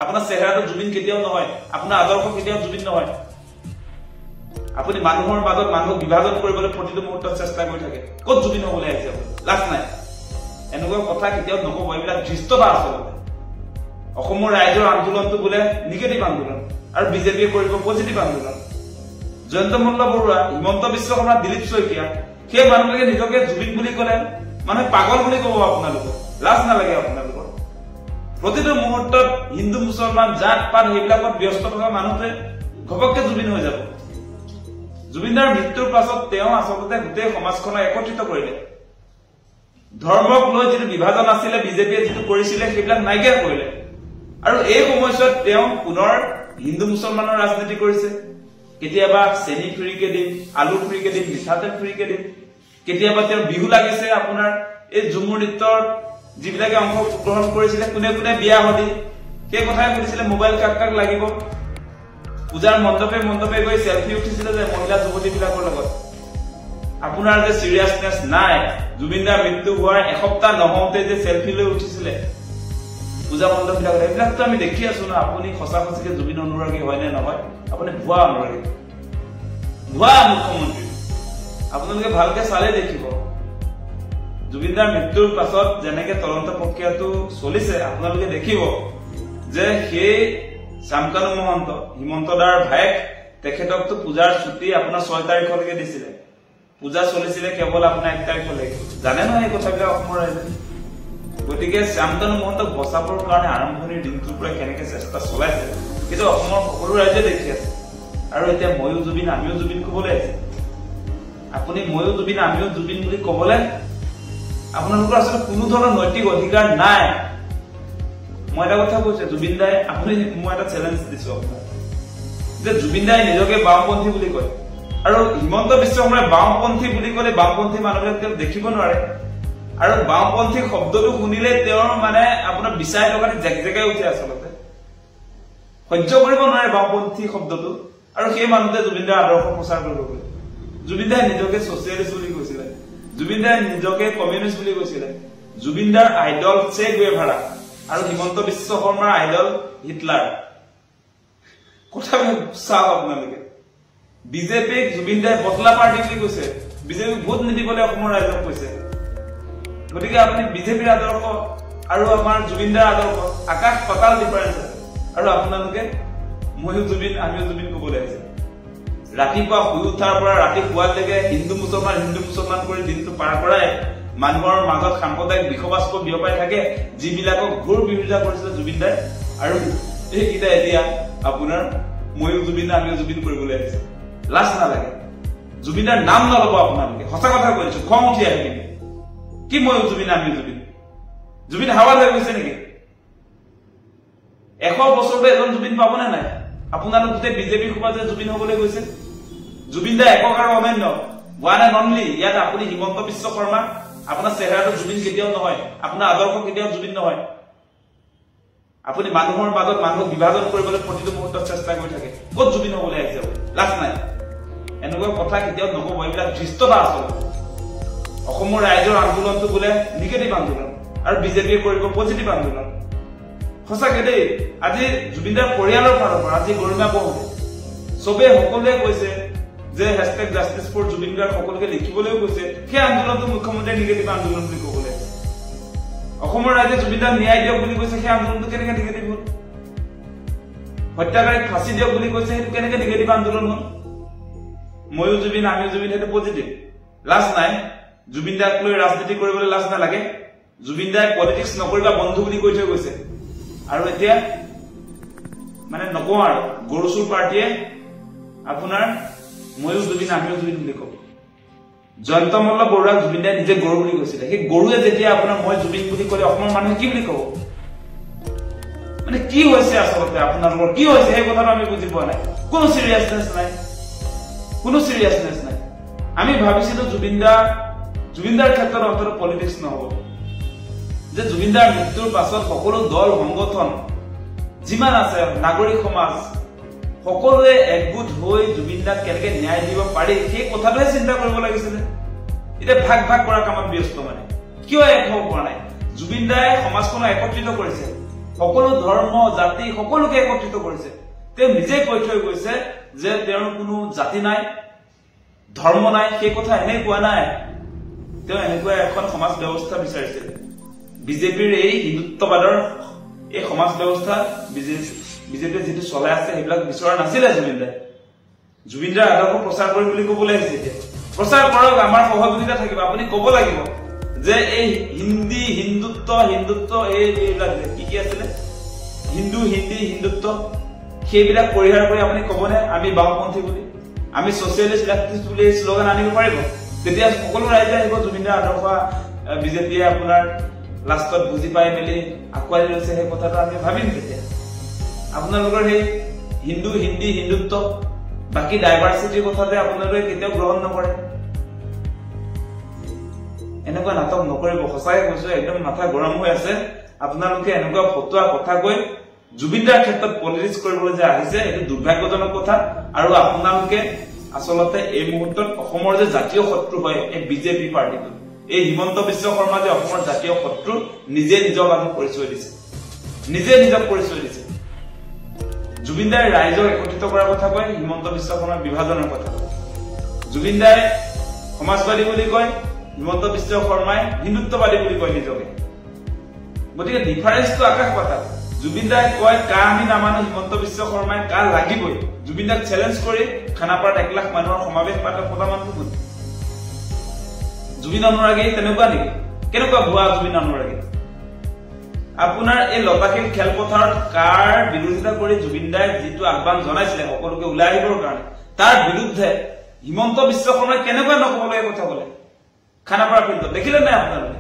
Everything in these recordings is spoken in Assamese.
আপোনাৰ চেহেৰাটো জুবিন কেতিয়াও নহয়, আপোনাৰ আদৰ্শ কেতিয়াও জুবিন নহয়। আপুনি মানুহৰ মাজত মানুহক বিভাজন কৰিবলৈ প্ৰতিটো মুহূৰ্তত চেষ্টা কৰি থাকে। ক'ত জুবিন হ'বলৈ আহিছে? লাজ নাই। এনেকুৱা কথা কেতিয়াও নকব, এইবিলাক ধৃষ্টতা আচলতে। অসমৰ ৰাইজৰ আন্দোলনটো বোলে নিগেটিভ আন্দোলন আৰু বিজেপিয়ে কৰিব পজিটিভ আন্দোলন। জয়ন্ত মল্ল বৰুৱা, হিমন্ত বিশ্ব শৰ্মা, দিলীপ শইকীয়া, সেই মানুহবিলাকে নিজকে জুবিন বুলি ক'লে মানুহে পাগল বুলি ক'ব। আপোনালোকক লাজ নালাগে? আপোনালোকৰ প্ৰতিটো মুহূৰ্তত হিন্দু মুছলমান জাত পাত সেইবিলাকত ব্যস্ত থকা মানুহটোৱে ঘপককে জুবিন হৈ যাব। জুবিনদাৰ মৃত্যুৰ পাছত তেওঁ আচলতে গোটেই সমাজখনক একত্ৰিত কৰিলে। ধৰ্মক লৈ যিটো বিভাজন আছিলে, বিজেপিয়ে যিটো কৰিছিলে, সেইবিলাক নাইকিয়া কৰিলে। আৰু এই সময়ছোৱাত তেওঁ পুনৰ হিন্দু মুছলমানৰ ৰাজনীতি কৰিছে। কেতিয়াবা চেনি ফ্ৰীকে দিম, আলু ফ্ৰীকে দিম, মিঠাতেল ফ্ৰীকে দিম। কেতিয়াবা তেওঁ বিহু লাগিছে আপোনাৰ এই ঝুমুৰ নৃত্যৰ যিবিলাকে অংশগ্ৰহণ কৰিছিলে, কোনে কোনে বিয়া হলি সেই কথাই সুধিছিলে, মোবাইল কাক কাক লাগিব। পূজাৰ মণ্ডপে মণ্ডপে গৈ চেলফি উঠিছিলে যে মহিলা যুৱতীবিলাকৰ লগত। আপোনাৰ যে চিৰিয়াছনেছ নাই, জুবিনদাৰ মৃত্যু হোৱাৰ এসপ্তাহ নহওঁতে যে চেলফি লৈ উঠিছিলে পূজা মণ্ডপ বিলাকত, এইবিলাকতো আমি দেখি আছো ন। আপুনি সঁচা সঁচিকে জুবিন অনুৰাগী হয় নে নহয়? আপুনি ভুৱা অনুৰাগী, ভুৱা মুখ্যমন্ত্ৰী। আপোনালোকে ভালকে চালে দেখিব, জুবিনদাৰ মৃত্যুৰ পাছত যেনেকে তদন্ত প্ৰক্ৰিয়াটো চলিছে, আপোনালোকে দেখিব যে সেই শ্যামকানু মহন্ত, হিমন্ত দাৰ ভায়েক, তেখেতকতো পূজাৰ ছুটি আপোনাৰ 6 তাৰিখলৈকে দিছিলে। পূজা চলিছিলে কেৱল আপোনাৰ 1 তাৰিখলৈকে। জানে নহয় এই কথাবিলাক অসমৰ ৰাইজে। গতিকে শ্যামকানু মহন্তক বচাবৰ কাৰণে আৰম্ভণিৰ দিনটোৰ পৰা কেনেকে চেষ্টা চলাইছে, কিন্তু অসমৰ সকলো ৰাইজে দেখি আছে। আৰু এতিয়া ময়ো জুবিন আমিও জুবিন কবলৈ আছে। আপুনি ময়ো জুবিন আমিও জুবিন বুলি কবলৈ আপোনালোকৰ আচলতে কোনো ধৰণৰ নৈতিক অধিকাৰ নাই। মই এটা কথা কৈছো, জুবিন দাই, আপুনি, মই এটা চেলেঞ্জ দিছো আপোনাক যে জুবিন দাই নিজকে বাওঁপন্থী বুলি কয়, আৰু হিমন্ত বিশ্ব শৰ্মাই বাওঁপন্থী বুলি ক'লে বাওঁপন্থী মানুহবিলাক তেওঁ দেখিব নোৱাৰে। আৰু বাওঁপন্থী শব্দটো শুনিলে তেওঁৰ মানে আপোনাৰ বিচাই টকাতে জেকজেকাই উঠে। আচলতে সহ্য কৰিব নোৱাৰে বাওঁপন্থী শব্দটো। আৰু সেই মানুহটোৱে জুবিনদাৰ আদৰ্শ প্ৰচাৰ কৰিব গ'লে। জুবিনদাই নিজকে ছচিয়েলিষ্ট বুলি কৈছিলে, জুবিনদাই নিজকে কমিউনিষ্ট বুলি কৈছিলে। জুবিনদাৰ আইডল চে গুয়েভাৰা আৰু হিমন্ত বিশ্ব শৰ্মাৰ আইডল হিটলাৰ। কথাবিলাক চাওক আপোনালোকে। বিজেপিক জুবিনদাই বটলা পাৰ্টি বুলি কৈছে, বিজেপিক ভোট নিদিবলৈ অসমৰ ৰাইজক কৈছে। গতিকে আপুনি বিজেপিৰ আদৰ্শ আৰু আমাৰ জুবিনদাৰ আদৰ্শ আকাশ পাতাল ডিফাৰেন্স আছে। আৰু আপোনালোকে ময়ো জুবিন আমিও জুবিন কবলৈ আহিছে। ৰাতিপুৱা শুই উঠাৰ পৰা ৰাতি শুৱালৈকে হিন্দু মুছলমান কৰি দিনটো পাৰ কৰাই মানুহৰ মাজত সাম্প্ৰদায়িক বিষবাস্প বিয়পাই থাকে, যিবিলাকক ঘোৰ বিৰোধিতা কৰিছিলে জুবিনদাই। আৰু এইকেইটা এতিয়া আপোনাৰ ময়ো জুবিন আমিও জুবিন কৰিবলৈ আহিছে। লাজ নালাগে? জুবিনদাৰ নাম নলব আপোনালোকে। সঁচা কথা কৈছো, খং উঠি আহে। কিন্তু কি ময়ো জুবিন আমিও জুবিন? জুবিন হাৱাল হৈ গৈছে নেকি? 100 বছৰতে এজন জুবিন পাবনে নাই? আপোনালোক গোটেই বিজেপি সমাজে জুবিন হবলৈ গৈছে। জুবিনদা একক আৰু অনন্য, ওৱান এণ্ড অনলি। ইয়াত আপুনি হিমন্ত বিশ্ব শৰ্মা, আপোনাৰ চেহেৰাটো জুবিন কেতিয়াও নহয়, আপোনাৰ আদৰ্শ কেতিয়াও জুবিন নহয়। আপুনি মানুহৰ মাজত মানুহক বিভাজন কৰিবলৈ প্ৰতিটো মুহূৰ্তত চেষ্টা কৰি থাকে। ক'ত জুবিন হবলৈ আহিছে? লাজ নাই? এনেকুৱা কথা কেতিয়াও নকব, এইবিলাক ধৃষ্টতা আচলতে। অসমৰ ৰাইজৰ আন্দোলনটো বোলে নিগেটিভ আন্দোলন আৰু বিজেপিয়ে কৰিব পজিটিভ আন্দোলন। সঁচাকে দেই, আজি জুবিনদাৰ পৰিয়ালৰ ফালৰ পৰা আজি গৰিমা বহু চবে সকলোৱে কৈছে যে #JusticeForJubinGarg সকলোকে লিখিবলৈও কৈছে। সেই আন্দোলনটো মুখ্যমন্ত্ৰীয়ে নিগেটিভ আন্দোলন বুলি ক'বলৈ। অসমৰ ৰাইজে জুবিনদাক ন্যায় দিয়ক বুলি কৈছে, সেই আন্দোলনটো কেনেকে নিগেটিভ হ'ল? হত্যাকাৰীক ফাঁচি দিয়ক বুলি কৈছে, সেইটো কেনেকে নিগেটিভ আন্দোলন হ'ল? ময়ো জুবিন আমিও জুবিন, সেইটো পজিটিভ। লাজ নাই? জুবিনদাক লৈ ৰাজনীতি কৰিবলৈ লাজ নালাগে? জুবিনদাই পলিটিক্স নকৰিবা বন্ধু বুলি কৈ থৈ গৈছে। আৰু এতিয়া মানে নকওঁ আৰু, গৰু চুৰ পাৰ্টিয়ে আপোনাৰ ময়ো জুবিন আমিও জুবিন বুলি কব। জয়ন্ত মল্ল বৰুৱাক জুবিনদাই নিজে গৰু বুলি কৈছিলে। সেই গৰুৱে যেতিয়া আপোনাৰ মই জুবিন বুলি ক'লে অসমৰ মানুহে কি বুলি কব? মানে কি হৈছে আচলতে আপোনালোকৰ? কি হৈছে সেই কথাটো আমি বুজি পোৱা নাই। কোনো চিৰিয়াছনেছ নাই, কোনো চিৰিয়াছনেছ নাই। আমি ভাবিছিলো জুবিনদাৰ ক্ষেত্ৰত অন্তত পলিটিক্স নহব, যে জুবিনদাৰ মৃত্যুৰ পাছত সকলো দল সংগঠন যিমান আছে, নাগৰিক সমাজ, সকলোৱে একগোট হৈ জুবিনদাক কেনেকে ন্যায় দিব পাৰি সেই কথাটোহে চিন্তা কৰিব লাগিছিলে। এতিয়া ভাগ কৰাৰ কামত ব্যস্ত। মানে কিয় এক হ'ব পৰা নাই? জুবিনদাই সমাজখনক একত্ৰিত কৰিছে। সকলো ধৰ্ম জাতি সকলোকে একত্ৰিত কৰিছে তেওঁ নিজে কৈ থৈ গৈছে যে তেওঁৰ কোনো জাতি নাই ধৰ্ম নাই সেই কথা এনেই কোৱা নাই তেওঁ এনেকুৱা এখন সমাজ ব্যৱস্থা বিচাৰিছিল বিজেপিৰ এই হিন্দুত্ববাদৰ এই সমাজ ব্যৱস্থা বিজেপিয়ে যেটো চলাই আছে সেইবিলাক বিচৰা নাছিলে জুবিনদাৰ আদৰ্শ প্ৰচাৰ কৰি বুলি ক'বলৈ আহিছে এতিয়া প্ৰচাৰ কৰক আমাৰ সহযোগিতা থাকিব আপুনি ক'ব লাগিব যে এই হিন্দুত্ব এইবিলাক কি আছিলে হিন্দুত্ব সেইবিলাক পৰিহাৰ কৰি আপুনি ক'বনে আমি বামপন্থী বুলি আমি সোশ্যালিষ্ট লেফটিষ্ট বুলি স্লোগান আনিব পাৰিব তেতিয়া সকলো ৰাইজে আহিব জুবিনদাৰ আদৰ্শ বিজেপিয়ে আপোনাৰ লাষ্টত বুজি পাই মেলি আঁকোৱালি লৈছে সেই কথাটো আমি ভাবিম তেতিয়া আপোনালোকৰ সেই হিন্দুত্ব বাকি ডাইভাৰ্চিটিৰ কথাতে আপোনালোকে কেতিয়াও গ্ৰহণ নকৰে এনেকুৱা নাটক নকৰিব সঁচাই কৈছো একদম মাথা গৰম হৈ আছে আপোনালোকে এনেকুৱা ফটোৱা কথা কৈ জুবিনদাৰ ক্ষেত্ৰত পলিটিক্স কৰিবলৈ যে আহিছে এটো দুৰ্ভাগ্যজনক কথা আৰু আপোনালোকে আসলতে এই মুহূৰ্তত অসমৰ যে জাতীয় শত্ৰু হয় এই বিজেপি পাৰ্টিটো এই হিমন্ত বিশ্ব শৰ্মা যে অসমৰ জাতীয় শত্ৰু নিজে নিজক আমি পৰিচয় দিছে জুবিনদাৰ ৰাইজক একত্ৰিত কৰাৰ কথা কয় হিমন্ত বিশ্ব শৰ্মাৰ বিভাজনৰ কথা জুবিনদাই সমাজবাদী বুলি কয় হিমন্ত বিশ্ব শৰ্মাই হিন্দুত্ববাদী বুলি কয় নিজকে গতিকে ডিফাৰেন্সটো আকাশ পাতাল জুবিনদাই কয় কা আমি নামানো হিমন্ত বিশ্ব শৰ্মাই কা লাগিবই জুবিনদাক চ্যালেঞ্জ কৰি খানাপাৰাত 1 লাখ মানুহৰ সমাৱেশ পতা মানুহটো কোন জুবিন অনুৰাগী তেনেকুৱা নেকি কেনেকুৱা ভুৱা জুবিন অনুৰাগী আপোনাৰ এই লতাশিল খেলপথাৰত কাৰ বিৰোধিতা কৰি জুবিনদাই যিটো আহ্বান জনাইছিলে সকলোকে ওলাই আহিবৰ কাৰণে তাৰ বিৰুদ্ধে হিমন্ত বিশ্ব শৰ্মাই কেনেকুৱা নকবলৈ কথা বলে খানাপাৰা ফিল্ডত দেখিলে নাই আপোনালোকে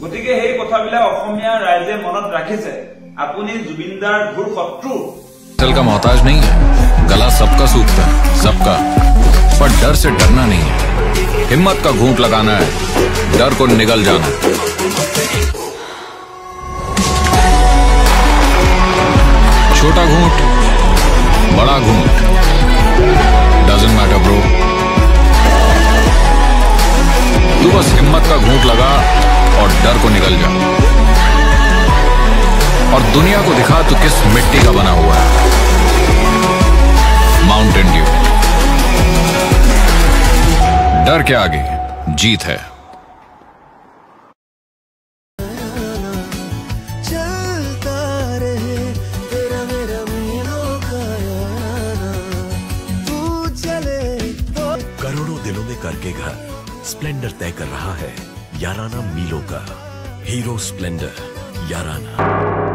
গতিকে সেই কথাবিলাক অসমীয়া ৰাইজে মনত ৰাখিছে আপুনি জুবিনদাৰ ঘোৰ শত্ৰু दिल का मोहताज नहीं है गला सबका सूखता है सबका पर डर से डरना नहीं है हिम्मत का घूंट लगाना है डर को निगल जाना छोटा घूंट बड़ा घूंट डजंट मैटर ब्रो तू बस हिम्मत का घूंट लगा और डर को निगल जा और दुनिया को दिखा तू किस मिट्टी का बना हुआ है माउंटेन ड्यू डर के आगे जीत है चलता रहे तेरा मेरा मीलों का याराना तू चले तो करोड़ों दिलों में करके घर स्प्लेंडर तय कर रहा है याराना मीलों का हीरो स्प्लेंडर याराना